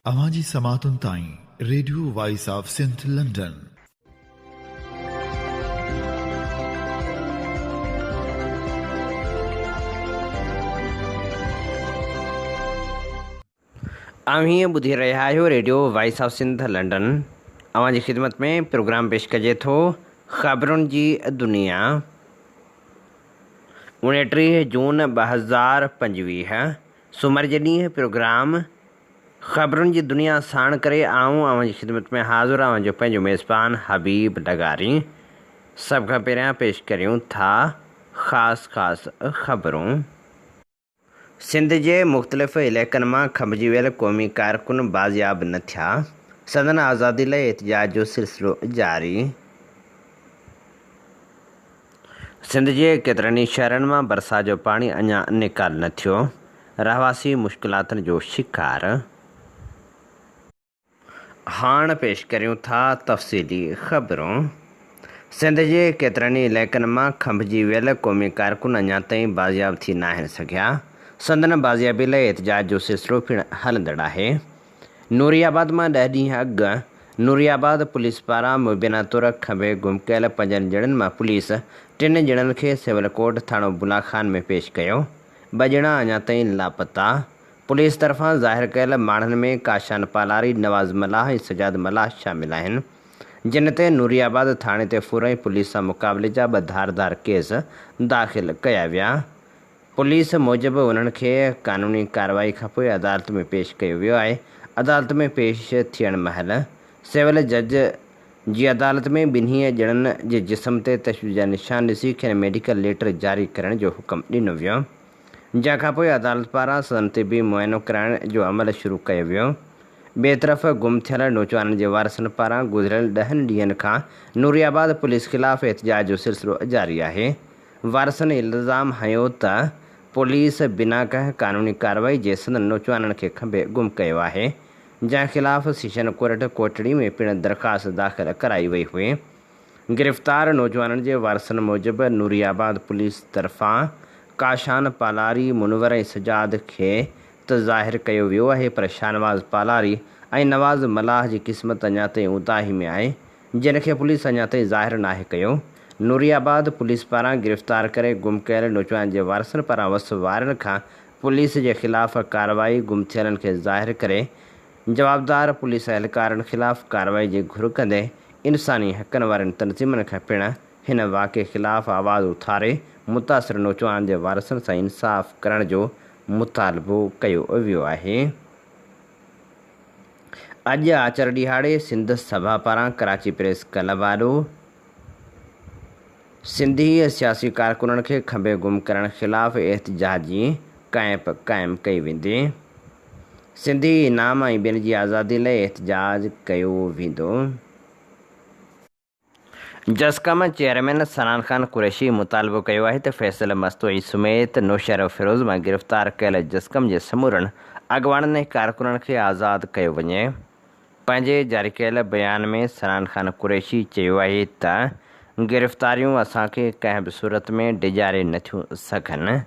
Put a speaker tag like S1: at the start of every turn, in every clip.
S1: अवांजी समातुन ताईं radio voice of Sindh London.
S2: हीअं ॿुधी रहिया आहियो radio voice of Sindh London. अवांजी ख़िदमत में प्रोग्राम पेश कजे थो ख़बरुनि जी दुनिया। 29 जून 2025 सूमर जे ॾींहुं प्रोग्राम ख़बरुनि जी दुनिया साण करे आऊं अवांजी ख़िदमत में हाज़ुर आहियां जो पंहिंजो मेज़बान हबीब डगारी। सभ खां पहिरियां पेश करियूं था ख़ासि ख़बरूं। सिंध जे मुख़्तलिफ़ इलाइक़नि मां खपिजी वियल क़ौमी कारकुन बाज़ियाब न थिया। सदन आज़ादी लाइ एहतिजाज जो सिलसिलो जारी। सिंध जे केतिरनि ई शहरनि मां बरसाति जो पाणी अञा निकाल न थियो। रहवासी मुश्किलातुनि जो शिकार। हाणे पेश करियूं था तफ़सीली ख़बरूं। सिंध जे केतिरनि ई इलाइक़नि मां खपिजी वियल क़ौमी कारकुन अञा ताईं बाज़ियाब थी न आहिनि सघिया। संदन बाज़ियाबी लाइ एहतिजाज जो सिलसिलो पिणु हलंदड़ आहे। नूरियाबाद मां 10 ॾींहं अॻु नूरियाबाद पुलिस पारां मुबैना तौरु खंभे गुम कयल 5 ॼणनि मां पुलिस 3 ॼणनि खे सिविल कोर्ट थाणो बुलाखान में पेश कयो। 2 ॼणा अञा ताईं लापता। पुलिस तरफ़ां ज़ाहिर कयल माण्हुनि में काशान पालारी, नवाज़ मलाह ऐं सजाद मलाह शामिल आहिनि, जिन ते नूरियाबाद थाणे ते फुरई पुलिस सां मुक़ाबले जा 2 धारदार केस दाख़िल कया विया। पुलिस मूजिबि उन्हनि खे क़ानूनी कार्रवाई खां पोइ अदालत में पेश कयो वियो आहे। अदालत में पेश थियण महिल सिविल जज जी अदालत में 2 ॼणनि जे जिस्म ते तशवीश जा निशान ॾिसी खेनि मेडिकल लेटर जारी करण जो हुकुम ॾिनो वियो, जंहिंखां पोइ अदालत पारां सदन ते बि मुआइनो कराइण जो अमल शुरू कयो वियो। ॿिए तरफ़ गुम थियल नौजवाननि जे वारसनि पारां गुज़िरियल 10 ॾींहंनि खां नूरियाबाद पुलिस ख़िलाफ़ एहतिजाज जो सिलसिलो जारी आहे। वारसनि इल्ज़ाम हयो त पुलिस बिना कंहिं क़ानूनी कार्रवाई जे संदन नौजवाननि खे खंभे गुम कयो आहे, जंहिं ख़िलाफ़ सेशन कोर्ट कोटड़ी में पिणु दरख़्वास्त दाख़िल कराई वई हुई। गिरफ़्तार नौजवाननि जे वारसनि मूजिबि नूरियाबाद पुलिस तरफ़ां काशान पालारी, मुनवर ऐं सजाद खे त ज़ाहिर कयो वियो आहे, पर शाहनवाज़ पालारी ऐं नवाज़ मलाह जी क़िस्मत अञा ताईं उताही में आहे, जिन खे पुलिस अञा ताईं ज़ाहिर नाहे कयो। नूरियाबाद पुलिस पारां गिरफ़्तार करे गुम कयल नौजवान जे वारसनि पारां वस वारनि खां पुलिस जे ख़िलाफ़ कार्रवाई, गुम थियलनि खे ज़ाहिर करे जवाबदार पुलिस एहलकारनि ख़िलाफ़ कार्रवाई जी घुर कंदे इंसानी हक़नि वारनि तनज़ीमनि खां पिणु हिन वाक़े ख़िलाफ़ आवाज़ उथारे मुतासिर नौजवान जे वारसनि सां इंसाफ़ करण जो मुतालबो कयो वियो आहे। अॼु आचर ॾिहाड़े सिंध सभा पारां कराची प्रेस क्लब वारो सिंधी सियासी कारकुननि खे खंभे गुम करण ख़िलाफ़ एहतिजाजी कैंप क़ाइमु कई वेंदी। सिंधी इनाम ऐं ॿियनि जी आज़ादी लाइ एहतिजाज कयो वेंदो। जस्कम चेयरमैन सनान ख़ान कुरैशी मुतालबो कयो आहे त फैसल मस्तोई समेत नौशहर फिरोज़ मां गिरफ़्तार कयल जस्कम जे समूरनि अॻवाननि ऐं कारकुननि खे आज़ादु कयो वञे। पंहिंजे जारी कयल बयान में सनान ख़ान कुरैशी चयो आहे त गिरफ़्तारियूं असांखे कंहिं बि सूरत में डिॼारे नथियूं सघनि।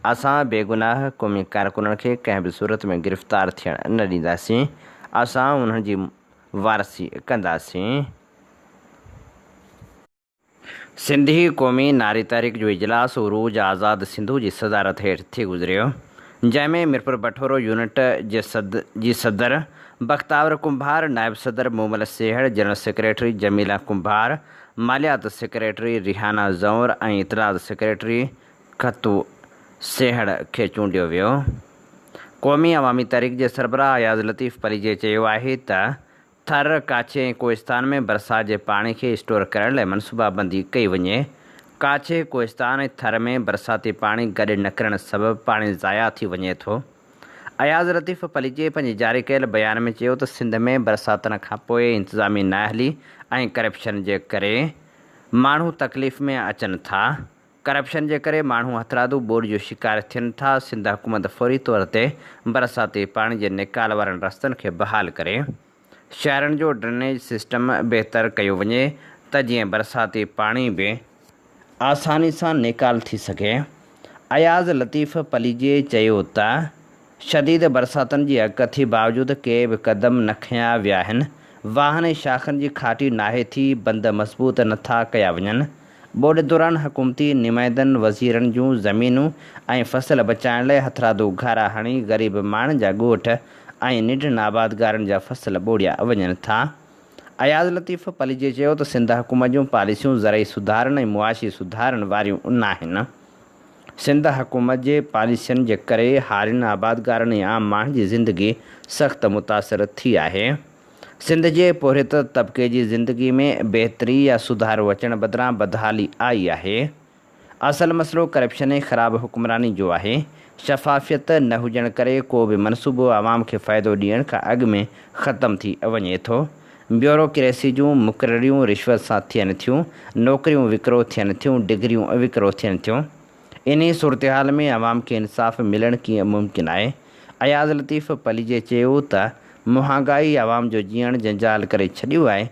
S2: असां बेगुनाह क़ौमी कारकुननि खे कंहिं बि सूरत में गिरफ़्तार थियणु न ॾींदासीं। असां उन्हनि जी वारसी कंदासीं। सिंधी क़ौमी नारी तहरीक जो इजलास उरूज आज़ाद सिंधु जी सदारत हेठि थी गुज़रियो, जंहिंमें मिरपुर बठोरो यूनिट जी सदर बख़्तावर कुंभार, नायब सदर मोमल सेहड़, जनरल सेक्रेटरी जमीला कुंभार, मालियात सेक्रेटरी रिहाना ज़ौर ऐं इतलात सेक्रेटरी खतू सेहड़ खे चूंडियो वियो। क़ौमी अवामी तहरीक जे सरबराह अयाज़ लतीफ़ पलीजे चयो आहे त थर, काछे ऐं कोहिस्तान में बरसाति जे पाणी खे स्टोर करण लाइ मनसूबाबंदी कई वञे। काछे, कोहिस्तान ऐं थर में बरसाती पाणी गॾु न करण सबबि पाणी ज़ाया थी वञे थो। अयाज़ लतीफ़ पलीजे पंहिंजे जारी कयल बयान में चयो त सिंध में बरसातनि खां पोइ इंतिज़ामी नाअहली ऐं करप्शन जे करे माण्हू तकलीफ़ में अचनि था। करप्शन जे करे माण्हू हथरादू ॿोॾि जो शिकार थियनि था। सिंध हुकूमत फ़ौरी तौर ते बरसाती पाणी जे निकाल वारनि रस्तनि खे बहाल करे शहरनि जो ड्रेनेज सिस्टम बहितर कयो वञे त जीअं बरसाती पाणी बि आसानी सां निकाल थी सघे। अयाज़ लतीफ़ पलीजे चयो त शदीद बरसातुनि जी अकथी बावजूदि के बि क़दम न खयां विया आहिनि। वाहन ऐं शाखनि जी खाटी नाहे थी, बंद मज़बूत नथा कया वञनि। ॿोॾि दौरान हुकूमती नुमाइंदनि वज़ीरनि जूं ज़मीनूं ऐं फ़सुल बचाइण लाइ हथरादू घारा हणी ग़रीब माण्हुनि जा ॻोठ ऐं निडनि आबादगारनि जा फ़सुल ॿोड़िया वञनि था। अयाज़ लतीफ़ पलीजे चयो त सिंध हुकूमत जूं पॉलिसियूं ज़रई सुधारनि ऐं मुआशी सुधारनि वारियूं न आहिनि। सिंध हुकूमत जे पॉलिसियुनि जे करे हारियुनि आबादगारनि ऐं आम माण्हुनि जी ज़िंदगी सख़्तु मुतासिर थी आहे। सिंध जे पोरित तबिके जी ज़िंदगी में बहितरी या सुधारो अचण बदिरां बदहाली आई आहे। असल मसइलो करप्शन ऐं ख़राब हुक्मरानी जो आहे। शफ़ाफ़ियत न हुजण करे को बि मनसूबो आवाम खे फ़ाइदो ॾियण खां अॻु में ख़तमु थी वञे थो। ब्यूरोक्रेसी जूं मुक़ररियूं रिश्वत सां थियनि थियूं, नौकरियूं विकिरो थियनि थियूं, डिग्रियूं विकिरो थियनि थियूं। इन सूरतहाल में आवाम खे इंसाफ़ मिलणु कीअं मुमकिन आहे। अयाज़ लतीफ़ पलीजे चयो त महांगाई आवाम जो जीअण जंजाल करे छॾियो आहे।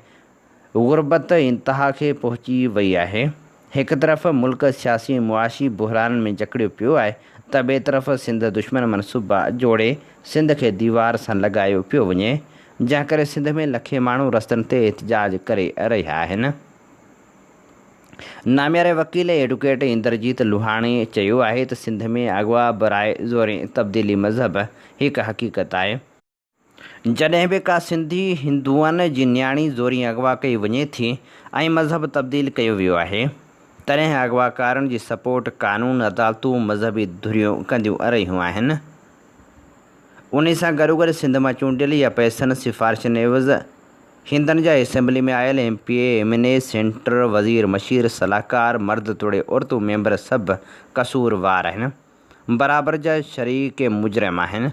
S2: ग़ुरबत इंतिहा खे पहुची वई आहे। हिकु तरफ़ मुल्क सियासी मुआशी बहराननि में जकड़ियो पियो आहे त ॿिए तरफ़ सिंध दुश्मन मनसूबा जोड़े सिंध खे दीवार सां लॻायो पियो वञे, जंहिं करे सिंध में लखे माण्हू रस्तनि ते एहतिजाज करे रहिया आहिनि। नामियारे वकील एडवोकेट इंद्रजीत लुहाणी चयो आहे त सिंध में अगवा बराए ज़ोरे तब्दीली मज़हब हिकु हक़ीक़त आहे। जॾहिं बि का सिंधी हिंदुअनि जी न्याणी ज़ोरी अगवा कई वञे थी ऐं मज़हब तब्दील कयो वियो आहे, तॾहिं अगवाकारनि जी सपोर्ट कानून, अदालतूं, मज़हबी धुरियूं कंदियूं रहियूं आहिनि। उन सां गॾोगॾु सिंध मां चूंडियल या पैसनि सिफ़ारिशनि एवज़ हिंदनि जा असेंबली में आयल MPA, MNA, सेंटर, वज़ीर, मशीर, सलाहकार, मर्द तोड़े औरतूं मेंबर सभु कसूरवार आहिनि, बराबरि जा शरीक मुजरिम आहिनि।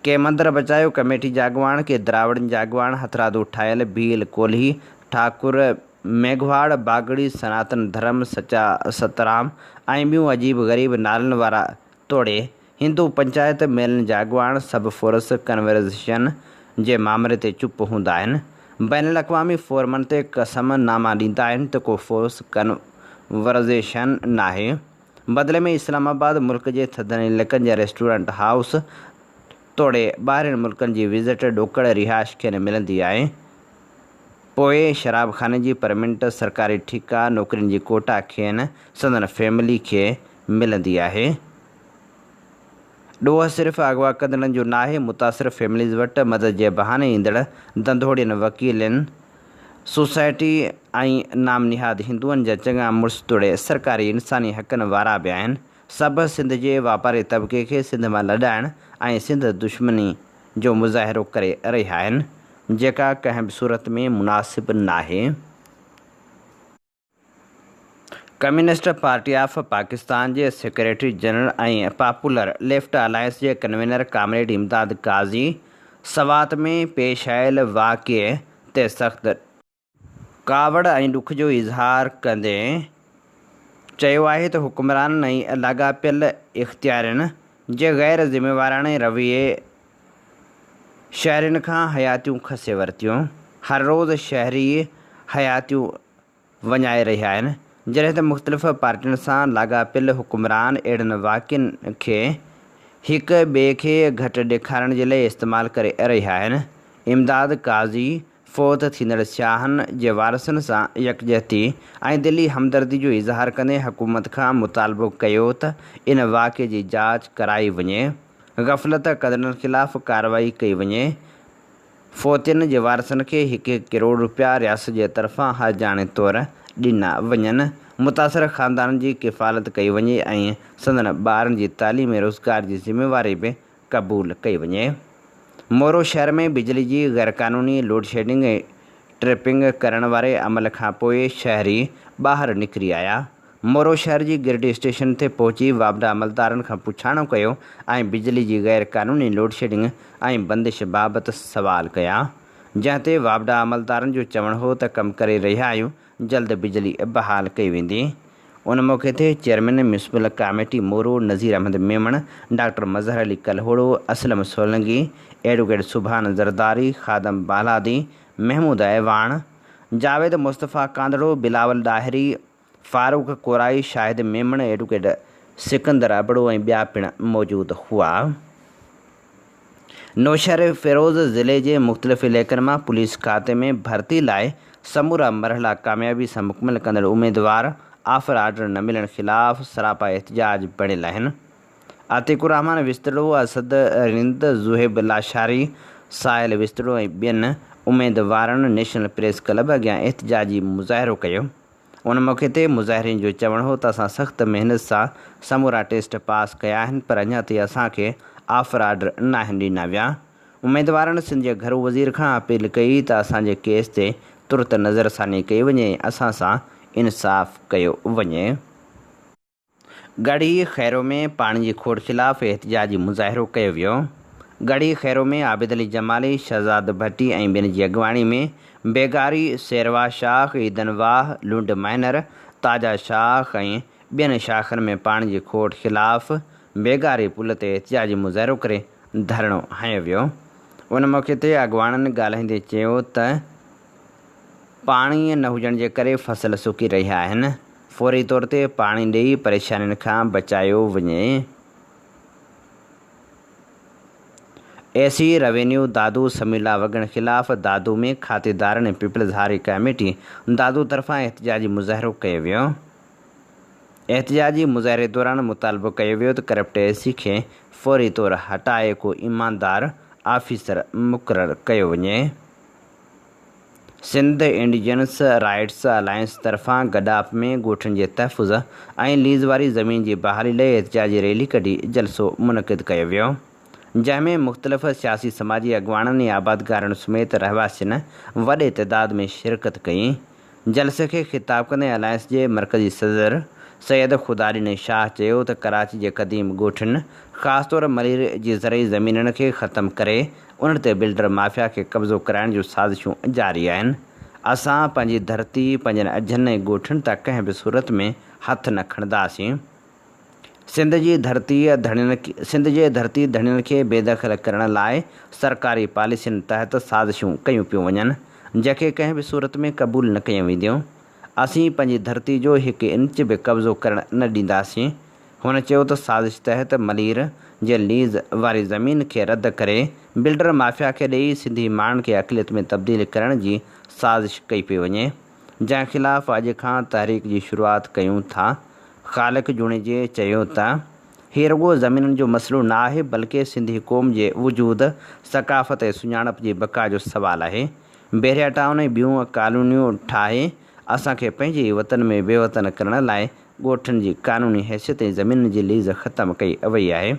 S2: के मंदर बचायो कमेटी जा अॻुवाण, के द्रावड़नि जा अॻुवाण, हथरादू ठाहियल भील कोल्ही, ठाकुर, मेघवाड़, बागड़ी, सनातन धर्म, सचा सतराम ऐं ॿियूं अजीब ग़रीब नालनि वारा तोड़े हिंदू पंचायत मेलनि जा अॻुवाण सभु फोर्स कन्वर्सेशन जे मामले ते चुप हूंदा आहिनि। बैनुल अक़वामी फोरमनि ते कसम नामा ॾींदा आहिनि त को फोर्स कन्वर्सेशन नाहे। बदिले में इस्लामाबाद मुल्क जे थधनि इलाइक़नि जा रेस्टोरेंट हाउस तोड़े ॿाहिरिनि मुल्कनि जी विज़िट ॾोकड़ रिहाइश खेनि मिलंदी आहे। पोइ शराबखाने जी परमिट, सरकारी ठीका, नौकरियुनि जी कोटा खेनि संदन फैमिली खे मिलंदी आहे। ॾोह सिर्फ़ु अगवा कंदड़नि जो नाहे, मुतासिर फैमिलीज़ वटि मदद जे बहाने ईंदड़ धंधोड़ियुनि, वकीलनि, सोसाइटी ऐं नामनिहाद हिंदुअनि जा चङा मुड़ुस तोड़े सरकारी इंसानी हक़नि वारा बि आहिनि। सभु सिंध जे वापारी तबिके खे सिंध मां लॾाइण ऐं सिंध दुश्मनी जो मुज़ाहिरो करे रहिया आहिनि, जेका कंहिं बि सूरत में मुनासिब नाहे। Communist party of Pakistan J secretary general ऐं पॉपुलर लेफ्ट अलायंस जे कन्वीनर कामरेड इमदाद काज़ी सवात में पेश आयल वाक़िए ते सख़्तु कावड़ ऐं ॾुख जो इज़हार कंदे चयो आहे त हुक्मराननि ऐं लाॻापियल इख़्तियारनि जे ग़ैर ज़िमेवाराणे रवैये शहरियुनि खां हयातियूं खसे वरितियूं। हर रोज़ शहरी हयातियूं वञाए रहिया आहिनि, जॾहिं त मुख़्तलिफ़ पार्टियुनि सां लाॻापियल हुक्मरान अहिड़नि वाक़िअनि खे हिक ॿिए खे घटि ॾेखारण जे लाइ इस्तेमालु करे रहिया आहिनि। इमदाद काज़ी फ़ौत थींदड़ शाहनि जे वारसनि सां यकजहती ऐं दिली हमदर्दी जो इज़हार कंदे हुकूमत खां मुतालबो कयो त इन वाक़िए जी जाच कराई वञे, ग़फ़लत कंदड़नि ख़िलाफ़ कार्रवाई कई वञे, फ़ौतियुनि जे वारसनि खे $1 करोड़ रियासत जे तरफ़ां हर्जाने तौरु ॾिना वञनि, मुतासिर ख़ानदाननि जी किफ़ालत कई वञे ऐं संदन ॿारनि जी तालीम ऐं रोज़गार जी ज़िमेवारी बि क़बूल कई वञे। मोरो शहर में बिजली जी ग़ैरक़ानूनी लोड शेडिंग ऐं ट्रिपिंग करण वारे अमल खां पोइ शहरी ॿाहिरि निकिरी आया। मोरो शहर जी गिरडी स्टेशन ते पहुची वापडा अमलदारनि खां पुछाणो कयो ऐं बिजली जी ग़ैरक़ानूनी लोड शेडिंग ऐं बंदिश बाबति सवाल कया, जंहिं ते वापडा अमलदारनि जो चवणु हो त कमु करे रहिया आहियूं, जल्द बिजली बहाल कई वेंदी। उन मौक़े ते चेयरमैन म्यूनिसिपल कमेटी मोरो नज़ीर अहमद मेमण, डॉक्टर मज़हर अली कलहोड़ो, असलम सोलंगी, एडवोकेट सुभान ज़रदारी, खादम बालादी, महमूद ऐवान, जावेद मुस्तफ़ा कांदड़ो, बिलावल ॾाहिरी, फारूक कोराई, शाहिद मेमण, एडवोकेट सिकंदर अबड़ो ऐं ॿिया पिणु मौजूदु हुआ। नौशहर फ़िरोज़ ज़िले जे मुख़्तलिफ़ इलाइक़नि मां पुलिस खाते में भर्ती लाइ समूरा मरहला कामयाबी सां मुकमल कंदड़ उम्मीदवार ऑफर ऑर्डर न मिलण ख़िलाफ़ सरापा एहतजाज बढ़ियल आहिनि। आतिकुर रहमान विस्तड़ो, असद रिंद, ज़ुहेब लाशारी, साहिल विस्तड़ो ऐं ॿियनि उम्मीदवारनि नेशनल प्रेस क्लब अॻियां एहतजाजी मुज़ाहिरो कयो। उन मौक़े ते मुज़ाहिरीन जो चवणु हो त असां सख़्त महिनत सां समूरा टेस्ट पास कया आहिनि, पर अञा ताईं असांखे ऑफर ऑर्डर न आहिनि ॾिना विया। उम्मीदवारनि सिंध जे घरू वज़ीर खां अपील कई त असांजे केस ते तुरत नज़रसानी कई वञे ऐं असां सां इंसाफ़ कयो वञे। गढ़ी खैरो में पाणी जी खोड़ ख़िलाफ़ एहतजाजी मुज़ाहिरो कयो वियो। गढ़ी खैरो में आबिद अली जमाली, शहज़ाद भट्टी ऐं ॿियनि जी अॻुवाणी में बेगारी, शेरवा शाख, ईदन वाह, लुंड माइनर, ताजा शाख ऐं ॿियनि शाखनि में पाणी जी खोड़ ख़िलाफ़ बेगारी पुल ते एहतजाजी मुज़ाहिरो करे धरणो हंयो वियो। उन मौक़े ते अॻुवाणनि ॻाल्हाईंदे चयो त पाणी न हुजण जे करे फसल सुकी रहिया आहिनि। फौरी तौर ते पाणी ॾेई परेशानियुनि खां बचायो वञे। एसी रेवेन्यू दादू समीला वॻण ख़िलाफ़ दादू में खातेदारनि ऐं पीपल्स हारी कमेटी दादू तरफ़ां एहतजाजी मुज़ाहिरो कयो वियो। एहतजाजी मुज़ाहिरे दौरान मुतालबो कयो वियो त करप्ट एसी खे फौरी तौर हटाए को ईमानदार ऑफिसर मुक़ररु कयो वञे। सिंध इंडिजन्स राइट्स अलायंस तरफ़ां गडाफ में ॻोठनि जे तहफ़ुज़ ऐं लीज़ वारी ज़मीन जी बहाली लाइ एहतजाजी रैली कढी जलसो मुनक़िद कयो वियो, जंहिंमें मुख़्तलिफ़ सियासी समाजी अॻुवाणनि ऐं आबादगारनि समेत रहवासियुनि वॾे तइदाद में शिरकत कई। जलसे खे ख़िताब कंदे अलायंस जे मरकज़ी सदर सैयद खुदादीन शाह चयो त कराची जे क़दीम ॻोठनि ख़ासि तौर मलीर जी ज़रई ज़मीननि खे ख़तमु करे उन ते बिल्डर माफ़िया खे कब्ज़ो कराइण जूं साज़िशूं जारी आहिनि। असां पंहिंजी धरती, पंहिंजनि अजनि ऐं ॻोठनि तां कंहिं बि सूरत में हथु न खणंदासीं। सिंध जे धरती धणियुनि खे बेदख़ल करण लाइ सरकारी पॉलिसियुनि तहत साज़िशूं कयूं पियूं वञनि, जंहिंखे कंहिं बि सूरत में क़बूल न कयूं वेंदियूं। असीं पंहिंजी धरती जो हिकु इंच बि कब्ज़ो करण न ॾींदासीं। हुन चयो त साज़िश तहत मलीर जे लीज़ वारी ज़मीन खे रद्द करे बिल्डर माफ़िया खे ॾेई सिंधी माण्हुनि खे अक़लियत में तब्दील करण जी साज़िश कई पई वञे, जंहिं ख़िलाफ़ु अॼु खां तहरीक जी शुरूआति कयूं था। ख़ालिक़ जुणिजे चयो त हीउ रुॻो ज़मीनुनि जो मसइलो न आहे, बल्कि सिंधी क़ौम जे वजूद, सक़ाफ़त ऐं सुञाणप जी बका जो सुवालु आहे। बेरिया टाउन ऐं ॿियूं कॉलोनियूं ठाहे असांखे पंहिंजे ई वतन में बेवतन करण लाइ ॻोठनि जी क़ानूनी हैसियत ऐं ज़मीन जी लीज़ ख़तमु कई वई आहे।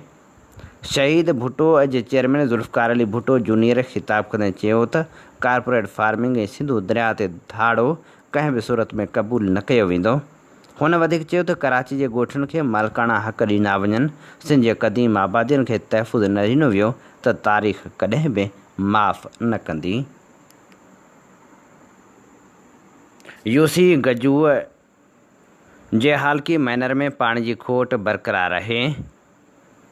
S2: शहीद भुट्टो अॼु चेयरमैन ज़ुल्फ़कार अली भुट्टो जूनियर ख़िताब कंदे चयो त कारपोरेट फार्मिंग ऐं सिंधु दरिया ते धाड़ो कंहिं बि सूरत में क़बूल न कयो वेंदो। हुन वधीक चयो त कराची जे ॻोठनि खे मालिकाना हक़ ॾिना वञनि। सिंध जे क़दीम आबादियुनि खे तहफ़ुज़ न ॾिनो वियो त तारीख़ कॾहिं बि माफ़ न कंदी। यूसी गजूअ जे हालकी मैनर में पाणी जी खोट बरक़रार आहे।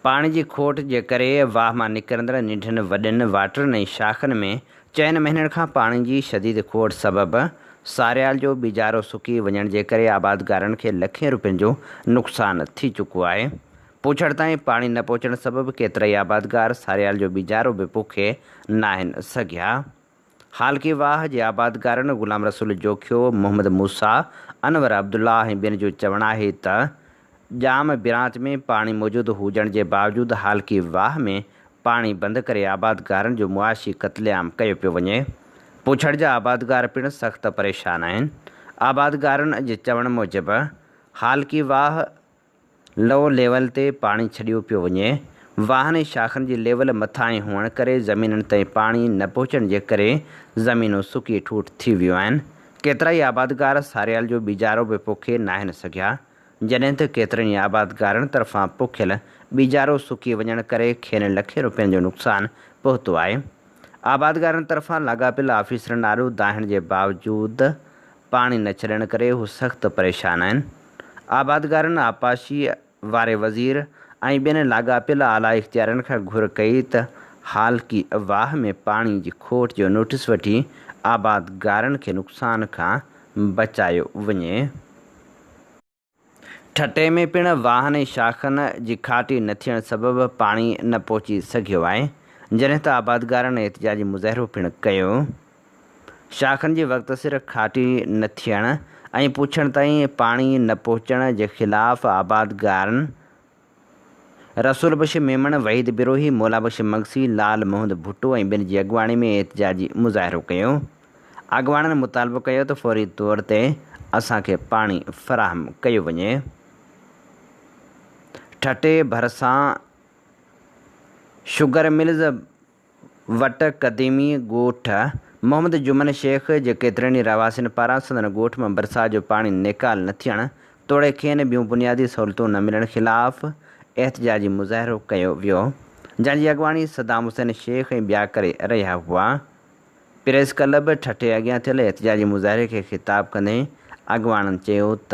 S2: पाणी जी खोट जे करे वाह मां निकिरंदड़ निढनि वॾनि वाटरनि ऐं शाखनि में चइनि महीननि खां पाणी जी शदीद खोट सबबि सारियाल जो बीजारो सुकी वञण जे करे आबादगारनि खे लखें रुपयनि जो नुक़सानु थी चुको आहे। पुछड़ ताईं पाणी न पहुचण सबबि केतिरा ई आबादगार सारियाल जो बीजारो बि पोखे न आहिनि सघिया। हालकी वाह जे आबादगारनि ग़ुलाम रसूल जोखियो, मोहम्मद मूसा, अनवर अब्दुल्ला ऐं ॿियनि जो चवणु आहे त जाम बिरांच में पाणी मौजूदु हुजण जे बावजूदु हालकी वाह में पाणी बंदि करे आबादगारनि जो मुआशी क़त्लेआम कयो पियो वञे। पुछड़ जा आबादगार पिणु सख़्तु परेशान आहिनि। आबादगारनि जे चवण मूजिबि हालकी वाह लो लेवल ते पाणी छॾियो पियो वञे। वाहन ऐं शाखनि जी लेवल मथां हुअण करे ज़मीननि ताईं पाणी न पहुचण जे करे ज़मीनूं सुकी ठूठ थी वियूं आहिनि। केतिरा ई आबादगार सारियाल जो बीजारो बि पोखे न आहिनि सघिया, जॾहिं त केतिरनि ई आबादगारनि तरफ़ां पोखियल बीजारो सुकी वञण करे खेनि लखें रुपयनि जो नुक़सानु पहुतो आहे। आबादगारनि तरफ़ां लाॻापियल ऑफिसरनि ॾाढो दाहिण जे बावजूदु पाणी न छॾण करे हू सख़्तु परेशान आहिनि। आबादगारनि आपाशी वारे वज़ीर ऐं ॿियनि लाॻापियल आला इख़्तियारनि खां घुर कई त हालकी वाह में पाणी जी खोट जो नोटिस वठी आबादगारनि खे नुक़सान खां बचायो वञे। ठटे में पिणु वाहन ऐं शाखनि जी खाटी न थियण सबबि पाणी न पहुची सघियो आहे। जॾहिं त आबादगारनि एहतिजाजी मुज़ाहिरो पिणु कयो। शाखनि जी वक़्त सिर खाटी न थियण ऐं पुछण ताईं पाणी न पहुचण जे ख़िलाफ़ आबादगारनि रसूल बख्श मेमण, वहीद बिरोही, मौला बख्श मगसी, लाल मोहम्मद भुट्टो ऐं ॿिनि जी अॻुवाणी में एहतिजाजी मुज़ाहिरो कयो। अॻुवाणनि मुतालबो कयो त फ़ौरी तौर ते असांखे पाणी फ़राहम कयो वञे। ठटे भरिसां शुगर मिल्स वटि क़दीमी ॻोठ मोहम्मद जुमन शेख जे केतिरनि ई रहवासियुनि पारां संदन ॻोठ मां बरसाति जो पाणी निकाल न थियण, तोड़े खेनि ॿियूं बुनियादी सहूलियतूं न मिलण ख़िलाफ़ एहतिजाजी मुज़ाहिरो कयो वियो, जंहिंजी अॻुवाणी सदाम हुसैन शेख ऐं ॿिया करे रहिया हुआ। प्रेस क्लब ठटे अॻियां थियल एहतिजाजी मुज़ाहिरे खे ख़िताब कंदे अॻुवाणनि चयो त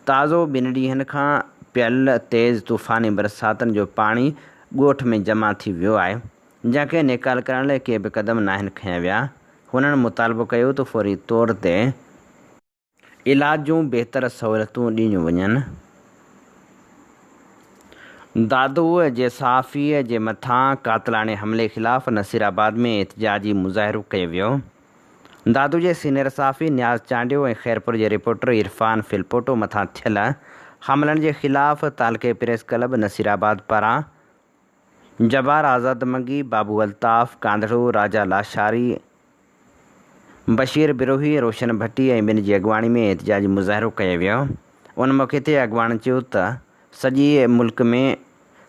S2: ताज़ो 2 ॾींहंनि खां पियल तेज़ तूफ़ानी बरसातनि जो पाणी ॻोठ में जमा थी वियो आहे, जंहिंखे निकाल करण लाइ के बि क़दम नाहिनि खयां विया। हुननि मुतालबो कयो त फ़ौरी तौर ते इलाज जूं बहितर सहूलियतूं ॾिनियूं वञनि। दादू जे सहाफ़ीअ जे मथां क़ातिलाने हमले ख़िलाफ़ नसीराबाद में एहतिजाजी मुज़ाहिरो कयो वियो। दादू जे सीनियर सहाफ़ी नियाज़ चांडियो ऐं ख़ैरपुर जे रिपोर्टर इरफान फिलपोटो मथां थियल हमलनि जे ख़िलाफ़ तालिक़े प्रेस क्लब नसीराबाद पारां जबार आज़ाद मंगी, बाबू अल्ताफ़ कांधड़ो, राजा लाशारी, बशीर बिरोही, रोशन भट्टी ऐं ॿिनि जी अॻुवाणी में एहतिजाजी मुज़ाहिरो कयो वियो। उन मौक़े ते अॻुवाणनि चयो त सॼे मुल्क में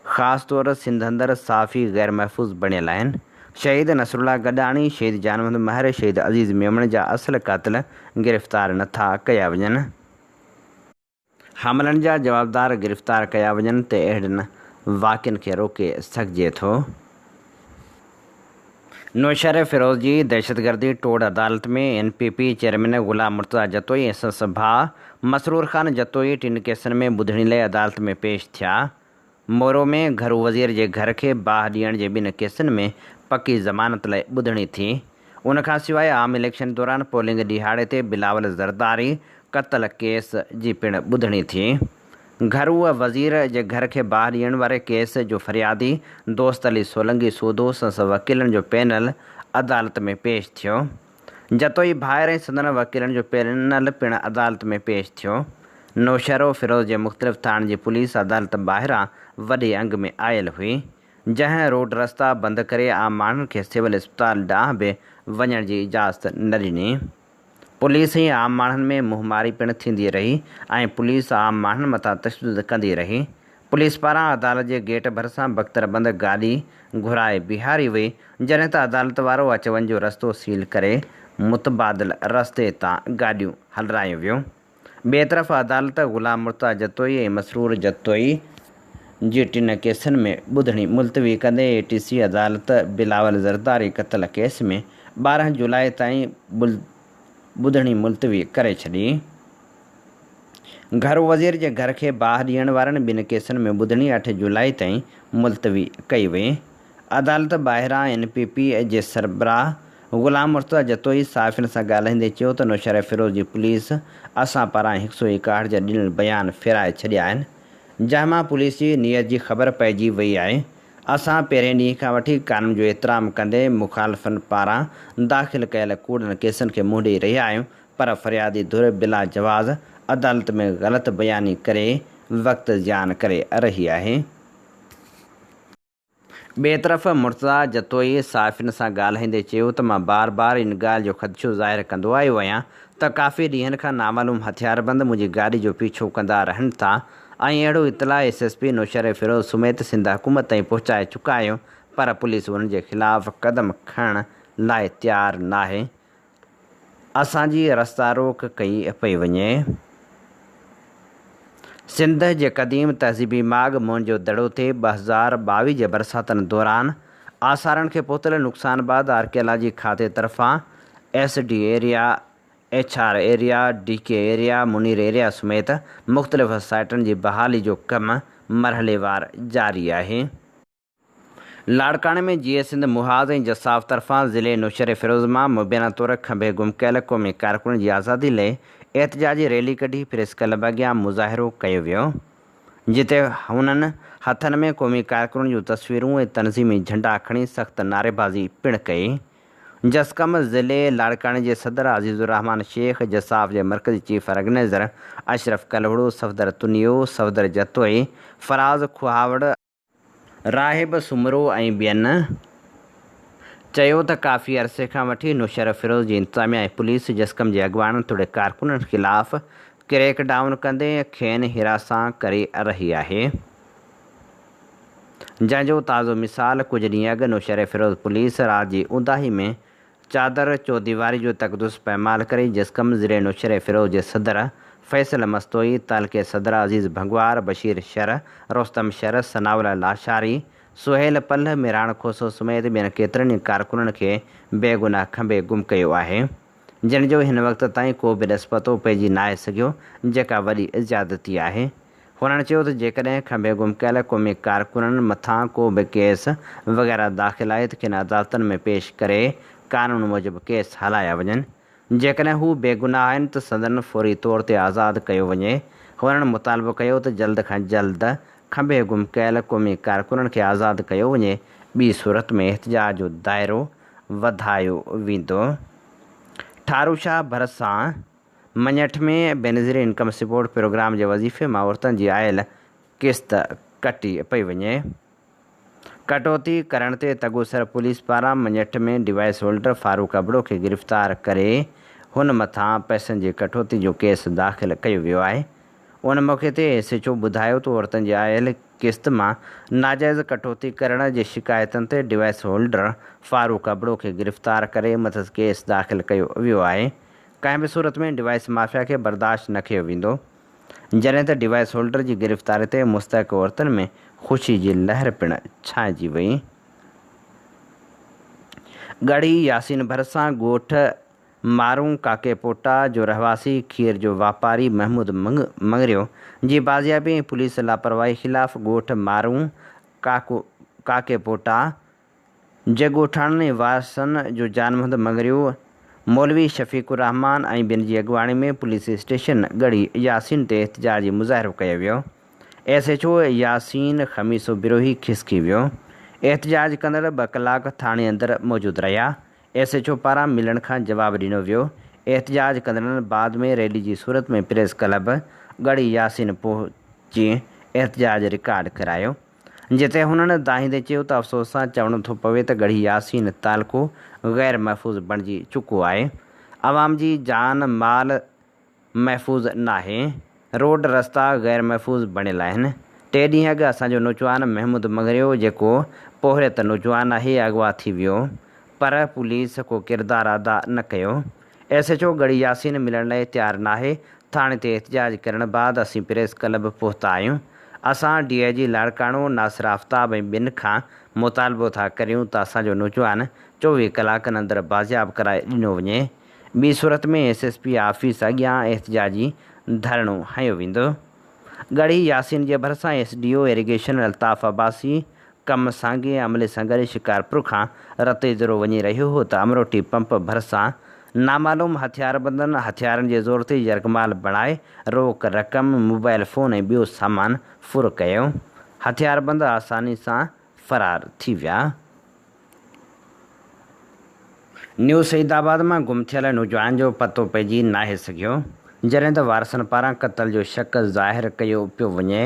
S2: ख़ासि तौरु सिंध अंदरि सहाफ़ी ग़ैर महफ़ूज़ बणियल आहिनि। शहीद नसरुल्ला गॾाणी, शहीद जान मोहम्मद महर, शहीद अज़ीज़ मेमण जा असुल क़ातिल गिरफ़्तार नथा कया वञनि। हमलनि जा जवाबदार गिरफ़्तार कया वञनि त अहिड़नि वाक़िअनि खे रोके सघिजे थो। नौशहर फ़िरोज़ जी दहशतगर्दी टोड़ अदालत में NPP चेयरमैन ग़ुलाम मुर्तज़ा जतोई ऐं संदसि भाउ मसरूर ख़ान जतोई 3 केसनि में ॿुधणी लाइ अदालत में पेश थिया। मोरो में घरू वज़ीर जे घर खे बाहि ॾियण जे 2 केसनि में पकी ज़मानत लाइ ॿुधणी थी। उनखां सवाइ आम इलेक्शन दौरान पोलिंग ॾिहाड़े ते बिलावल ज़रदारी क़त्ल केस जी पिणु ॿुधणी थी। घरू वज़ीर जे घर खे बाहि ॾियण वारे केस जो फ़रियादी दोस्त अली सोलंगी सूदो संदसि वकीलनि जो पैनल अदालत में पेश थियो। जतोई भाइर ऐं संदन वकीलनि जो पैनल पिणु अदालत में पेश थियो। नौशहरो फ़िरोज़ जे मुख़्तलिफ़ थाणनि जी पुलिस अदालत ॿाहिरां वॾे अंग में आयल हुई, जंहिं रोड रस्ता बंदि करे आम माण्हुनि खे सिविल इस्पताल ॾांहुं बि वञण जी इजाज़त न ॾिनी। पुलिस ऐं आम माण्हुनि में मुंहमारी पिणु थींदी रही ऐं पुलिस आम माण्हुनि मथां तशदुद कंदी रही। पुलिस पारां अदालत जे गेट भरिसां बख़्तरबंद गाॾी घुराए बीहारी वई, जॾहिं त अदालत वारो अच वञ जो रस्तो सील करे मुतबादिल रस्ते तां गाॾियूं हलारायूं वियूं। ॿिए तरफ़ अदालत ग़ुलाम मुर्तज़ा जतोई ऐं मसरूर जतोई जी 3 केसनि में ॿुधणी मुलतवी कंदे ATC अदालत बिलावल ज़रदारी क़त्ल केस में 12 जुलाई ताईं ॿुधणी मुलतवी करे छॾी। घरू वज़ीर जे घर खे बाहि ॾियण वारनि 2 केसनि में ॿुधणी 8 जुलाई ताईं मुलतवी कई वई। अदालत ॿाहिरां NPP जे सरबराह ग़ुलाम मुर्तज़ा जतोई सहाफ़ियुनि सां ॻाल्हाईंदे चयो त नौशहर फ़िरोज़ जी पुलिस असां पारां 161 जा ॾिनल बयान फेराए छॾिया आहिनि, जंहिं मां पुलिस जी नियत जी ख़बर पइजी वई आहे। असां पहिरें ॾींहं खां वठी क़ानून जो एतिराम कंदे मुख़ालिफ़नि पारां दाख़िल कयल कूड़नि केसनि खे मुंहुं ॾेई रहिया आहियूं, पर फ़रियादी धुर बिला जवाज़ अदालत में ग़लति बयानी करे वक़्तु ज़ियान करे रही आहे। ॿिए तरफ़ मुर्तज़ा जतोई सहाफ़ियुनि सां ॻाल्हाईंदे चयो त मां बार बार इन ॻाल्हि जो ख़दशो ज़ाहिर कंदो आयो आहियां त काफ़ी ॾींहंनि खां नामालूम हथियारबंद मुंहिंजी गाॾी जो पीछो कंदा रहनि था ऐं अहिड़ो इतला SSP नौशहर फ़िरोज़ समेत सिंध हुकूमत ताईं पहुचाए चुका आहियूं, पर पुलिस उन्हनि जे ख़िलाफ़ क़दम खणण लाइ तयारु नाहे। असांजी रस्ता रोक कई पई वञे। सिंध जे क़दीम तहज़ीबी माॻ मोहनजो दड़ो ते 2022 जे बरसातनि दौरान आसारनि खे पहुतल नुक़सान बाबति आर्कियालॉजी खाते तरफ़ां SD area, HR area, DK area, Munir area समेत मुख़्तलिफ़ साइटनि जी बहाली जो कमु मरहलेवार जारी आहे। लाड़काणे में GA सिंध मुहाज़ ऐं जसाफ़ तरफ़ां ज़िले नौशहर फ़िरोज़ मां मुबैना तौर खंभे गुम कयल क़ौमी कारकुन जी आज़ादी लाइ एहतिजाजी रैली कढी प्रेस क्लब अॻियां मुज़ाहिरो कयो वियो। जिते हुननि हथनि में क़ौमी कारकुननि जूं तस्वीरूं ऐं तनज़ीमी झंडा खणी सख़्तु नारेबाज़ी पिणु कई। जसकम ज़िले लाड़काणे जे सदर अज़ीज़ुर शेख, जसाफ जे मरकज़ी चीफ ऑर्गेनाइज़र अशरफ कलवड़ू, सफ़दर तुनियो, सफ़दर जतोई, फराज़ खुहावड़, राहिब सुमरो ऐं ॿियनि चयो त काफ़ी अरसे खां वठी नुशरत फ़िरोज़ जी इंतिज़ामिया ऐं पुलिस जसकम जे अॻुवाणनि तोड़े कारकुननि ख़िलाफ़ क्रैक डाउन कंदे खेनि हिरासां करे रही आहे, जंहिंजो ताज़ो मिसाल कुझु ॾींहं अॻु नुशरत फ़िरोज़ पुलिस राति जी उंदाही में चादर चौदीवारी जो तक़दुस पैमाल करे जसकम ज़िले नुशरत फ़िरोज़ जे सदर फैसल मस्तोई, तालके सदर अज़ीज़ भंगवार, बशीर शर, रोस्तम शर, सनाउल लाशारी, सुहेल पल, मिराण खोसो समेत ॿियनि केतिरनि ई कारकुननि खे बेगुनाह खंभे गुम कयो आहे, जिन जो हिन वक़्त ताईं को बि ॾस पतो पइजी नाहे सघियो, जेका वॾी ज़्यादती आहे। हुननि चयो त जेकॾहिं खंभे गुम कयल क़ौमी कारकुननि मथां को बि केस वग़ैरह दाख़िल आहे त खेनि अदालतनि में पेश करे कानून मूजिबि केस हलाया वञनि। जेकॾहिं हू बेगुनाह आहिनि त संदन फौरी तौर ते आज़ादु कयो वञे। हुननि मुतालबो कयो त जल्द खां जल्द खंभे गुम कयल क़ौमी कारकुननि खे आज़ादु कयो वञे, ॿी सूरत में एहतिजाज जो दाइरो वधायो वेंदो। ठारूशाह भरिसां मञठ में बेनज़ीर इनकम सपोर्ट प्रोग्राम जे वज़ीफ़े मां औरतुनि जी आयल क़िस्त कटी पई वञे। कटौती करण ते तगुसर पुलिस पारां मञठ में डिवाइस होल्डर फारूक अबड़ो खे गिरफ़्तार करे हुन मथां पैसनि जी कटौती जो केस दाख़िल कयो वियो आहे। उन मौक़े ते SHO ॿुधायो त औरतुनि जी आयल क़िस्त मां नाजाइज़ कटौती करण जी शिकायतुनि ते डिवाइस होल्डर फारूक अबड़ो खे गिरफ़्तार करे मथस केस दाख़िल कयो वियो आहे। कंहिं बि सूरत में डिवाइस माफ़िया खे बर्दाश्त न कयो वेंदो। जॾहिं त डिवाइस होल्डर जी गिरफ़्तारी ते मुस्तक़ औरतुनि में ख़ुशी जी लहर पिणु छाइजी वई। गढ़ी यासीन भरिसां ॻोठ मारूं काकेपोटा जो रहवासी खीर जो वापारी महमूद मंगरियो जी बाज़ियाबी ऐं पुलिस लापरवाही ख़िलाफ़ ॻोठ मारूं काकेपोटा जे ॻोठाणनि ऐं वारसनि जो जान मोहम्मद मंगरियो, मौलवी शफ़ीक़ुर रहमान ऐं ॿियनि जी अॻुवाणी में पुलिस स्टेशन गढ़ी यासीन ते एहतिजाजी मुज़ाहिरो कयो वियो। SHO यासीन ख़मीसो बिरोही खिसकी वियो। एहतिजाज कंदड़ 2 कलाक थाणे अंदरि मौजूदु रहिया। SHO पारां मिलण खां जवाबु ॾिनो वियो। एहतिजाज कंदड़नि बाद में रैली जी सूरत में प्रेस क्लब गढ़ी यासीन पहुची एहतिजाज रिकॉर्ड करायो, जिते हुननि दाहींदे चयो त अफ़सोस सां चवणो थो पवे त गढ़ी यासीन तालको ग़ैर महफ़ूज़ बणिजी चुको आहे। आवाम जी जान माल महफ़ूज़ नाहे, रोड रस्ता ग़ैर महफ़ूज़ बणियल आहिनि। 3 ॾींहं अॻु असांजो नौजवान महमूद मंगरियो, जेको पोहरियत नौजवान आहे, अगवा थी वियो, पर पुलिस को किरदारु अदा न कयो। SHO गढ़ी यासीन मिलण लाइ तयारु नाहे। थाणे ते एहतिजाज करण बाद असीं प्रेस क्लब पहुता आहियूं। असां DIG लाड़काणो नासिर आफ्ताब ऐं ॿिनि खां मुतालबो था करियूं त असांजो नौजवान 24 कलाकनि अंदरि बाज़ियाब कराए ॾिनो वञे। ॿी सूरत में SSP ऑफिस अॻियां एहतिजाजी धरणो हंयो वेंदो। गढ़ी यासीन जे भरिसां SDO इरिगेशन अल्ताफ़ अब्बासी कम सांघे अमले सां गॾु शिकारपुर खां रतेज़रो वञी रहियो हो त अमरोटी पंप भरिसां नामालूम हथियारबंदनि हथियारनि जे ज़ोर ते यरगमाल बणाए रोक रक़म, मोबाइल फ़ोन ऐं ॿियो सामान फुर कयो। हथियारबंद आसानी सां फ़रार थी विया। न्यू सईदाबाद मां गुम थियल नौजवान जो पतो पइजी नाहे सघियो, जॾहिं त वारसनि पारां क़तल जो शक ज़ाहिर कयो पियो वञे।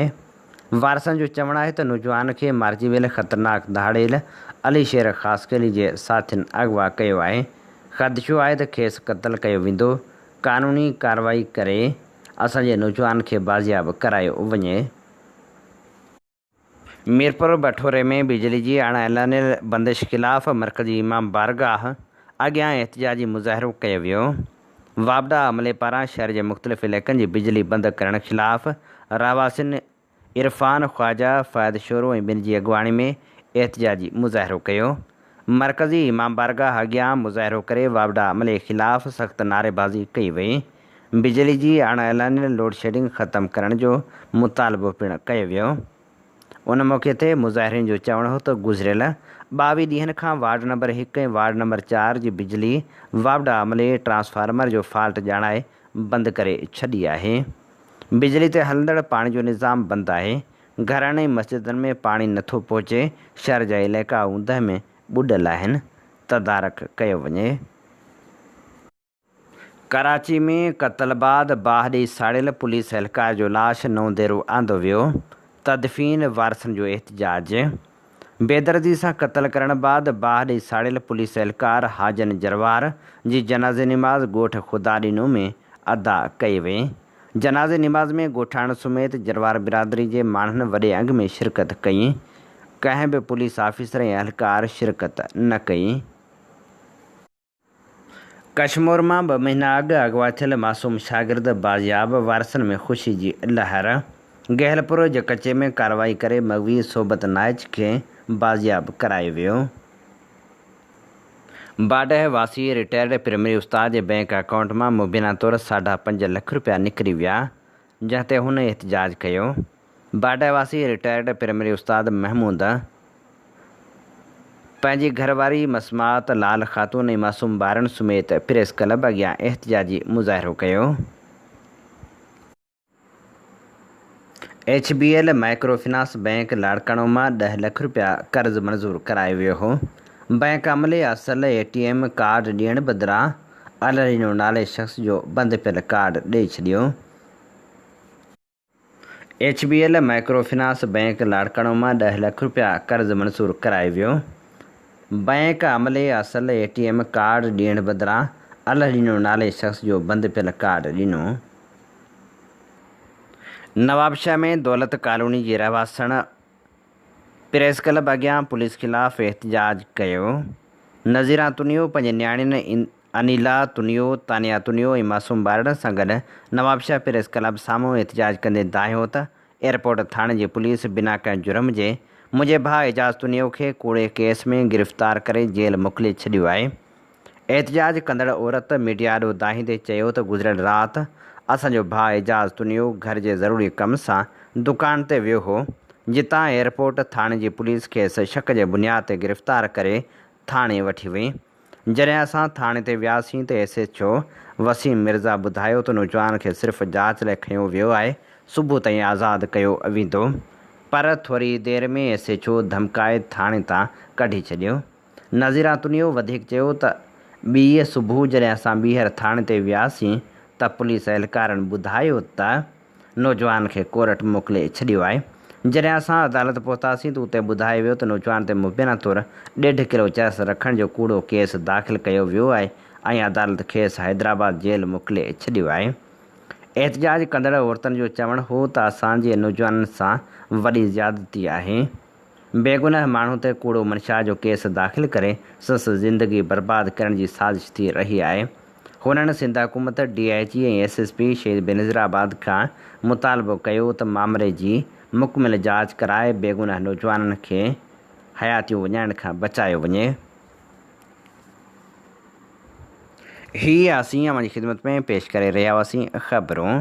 S2: वारसनि जो चवणु आहे त नौजवान खे मारिजी वियल ख़तरनाक दहाड़ियल अली शेर ख़ासकली जे साथियुनि अगवा कयो आहे। ख़दशो आहे त खेसि क़तल कयो वेंदो। क़ानूनी कार्रवाई करे असांजे नौजवान खे बाज़ियाब करायो वञे। मीरपुर बठोरे में बिजली जी अणएलानियल बंदिश ख़िलाफ़ मरकज़ी इमाम बारगाह अॻियां एहतिजाजी मुज़ाहिरो कयो वियो। वाबडा अमले पारां शहर जे मुख़्तलिफ़ इलाइक़नि जी बिजली बंदि करण ख़िलाफ़ रहवासियुनि इरफ़ान ख्वाजा, फ़ाइद शोरो ऐं ॿिनि जी अॻुवाणी में एहतिजाजी मुज़ाहिरो कयो। मरकज़ी इमाम बारगाह अॻियां मुज़ाहिरो करे वाबडा अमले ख़िलाफ़ सख़्तु नारेबाज़ी कई वई। बिजली जी अणएलानियल लोड शेडिंग ख़तमु करण जो मुतालबो पिणु कयो वियो। उन मौक़े ते मुज़ाहिरीन जो चवणु हो त गुज़िरियल 22 ॾींहनि खां वार्ड नंबर 1 ऐं वार्ड नंबर 4 जी बिजली वाबडा अमले ट्रांसफार्मर जो फॉल्ट ॼाणाए बंदि करे छॾी आहे। बिजली ते हलंदड़ पाणी जो निज़ाम बंदि आहे। घरनि ऐं मस्जिदनि में पाणी नथो पहुचे। शहर जा इलाइक़ा ऊंदहि में ॿुॾल आहिनि। तदारक कयो वञे। कराची में क़तल बाद बाहि ॾेई साड़ियल पुलिस एहलकार जो लाश नौंदेरो आंदो वियो। तदफ़ीन वारसनि जो एहतिजाज। बेदर्दी सां क़तल करण बाद बाहि ॾेई साड़ियल पुलिस एहलकार हाजन जरवार जी जनाज़े निमाज़ ॻोठ ख़ुदाॾीनो में अदा कई वई। जनाज़े निमाज़ में ॻोठाणनि समेत जरवार बिरादरी जे माण्हुनि वॾे अंग में शिरकत कई। कंहिं बि पुलिस ऑफिसर ऐं एहलकार शिरकत न कई। कश्मीर मां 2 महीना अॻु अगवा थियल मासूम शागिर्द बाज़ियाब। वारसनि में ख़ुशी जी लहर। गहलपुर जकचे में कार्रवाई करे मगवी सोबत नाइच खे बाज़ियाब करायो वियो। बाडह वासी रिटायर्ड प्राइमरी उस्ताद जे बैंक अकाउंट मां मुबीना तौरु ₹5.5 लख निकिरी विया, जंहिं ते हुन एहतिजाज कयो। बाडह वासी रिटायर्ड प्राइमरी उस्ताद महमूद पंहिंजी घरवारी मसमात लाल ख़ातून ऐं मासूम ॿारनि समेत प्रेस क्लब अॻियां एहतिजाजी मुज़ाहिरो कयो। HBL माइक्रोफिनांस बैंक लाड़काणो मां ₹10 लख कर्ज़ मंज़ूर करायो वियो हो। बैंक अमले असल ATM कार्ड ॾियण बदिरां अलरीनो नाले शख़्स जो बंदि पियल कार्ड ॾेई छॾियो। HBL माइक्रोफिनांस बैंक लाड़काणो मां ₹10 लख कर्ज़ मंज़ूर करायो वियो। बैंक अमले असल ATM कार्ड ॾियण बदिरां अलरीनो नाले शख़्स जो बंदि पियल कार्ड ॾिनो। नवाबशाह में दौलत कॉलोनी जे रहवासण प्रेस क्लब अॻियां पुलिस ख़िलाफ़ एहतिजाज कयो। नज़ीरा तुनियो पंहिंजे नियाणियुनि अनिला तुनियो, तानिया तुनियो ऐं मासूम ॿारनि सां गॾु नवाबशाह प्रेस क्लब साम्हूं एहतिजाज कंदे दाहियो त एयरपोर्ट थाणे जी पुलिस बिना कंहिं जुर्म जे मुंहिंजे भाउ एजाज़ तुनियो खे कूड़े केस में गिरफ़्तार करे जेल मोकिले छॾियो आहे। एहतिजाज कंदड़ औरत मीडिया ॾो दाहींदे चयो त गुज़िरियल राति असांजो भाउ एजाज़ तुनियो घर जे ज़रूरी कम सां दुकान ते वियो हो, जितां एयरपोर्ट थाणे जी पुलिस खेसि शक जे बुनियाद ते गिरफ़्तार करे थाणे वठी वई। जॾहिं असां थाणे ते वियासीं त SHO वसीम मिर्ज़ा ॿुधायो त नौजवान खे सिर्फ़ु जांच लाइ खयो वियो आहे, सुबुह ताईं आज़ादु कयो वेंदो। पर थोरी देरि में SHO धमकाए थाणे तां कढी छॾियो। नज़ीरा तुनियो वधीक चयो त ॿीअ सुबुह जॾहिं असां ॿीहर थाणे ते वियासीं त पुलिस एहलकारनि ॿुधायो त नौजवान खे कोर्ट मोकिले छॾियो आहे। जॾहिं असां अदालत पहुतासीं त उते ॿुधायो वियो त नौजवान ते मुबीना तौरु 1.5 किलो चरस रखण जो कूड़ो केस दाख़िल कयो वियो आहे ऐं अदालत खेसि हैदराबाद जेल मोकिले छॾियो आहे। एहतिजाज कंदड़ औरतुनि जो चवणु हो त असांजे नौजवाननि सां वॾी ज़्यादती आहे। बेगुनाह माण्हू ते कूड़ो मंशा जो केस दाख़िल करे संदसि ज़िंदगी बर्बादु करण जी साज़िश थी रही आहे। हुननि सिंध हुकूमत, DIG ऐं SSP शहीद बेनज़ीराबाद खां मुतालबो कयो त मामले जी मुकमिल जांच कराए बेगुनाह नौजवाननि खे हयातियूं वञाइण खां बचायो वञे। हीअ असीं अव्हांजी ख़िदमत में पेश करे रहिया हुआसीं ख़बरूं।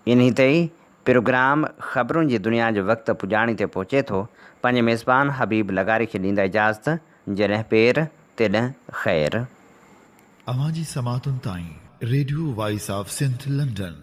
S2: इन्ही ते ई प्रोग्राम ख़बरुनि जी दुनिया जो वक़्तु पुॼाणी ते पहुचे थो। पंहिंजे मेज़बान हबीब लगारी खे ॾींदा इजाज़त। जॾहिं पेर तेॾहिं ख़ैर।
S1: अवां जी समातुनि ताईं radio voice of Sindh London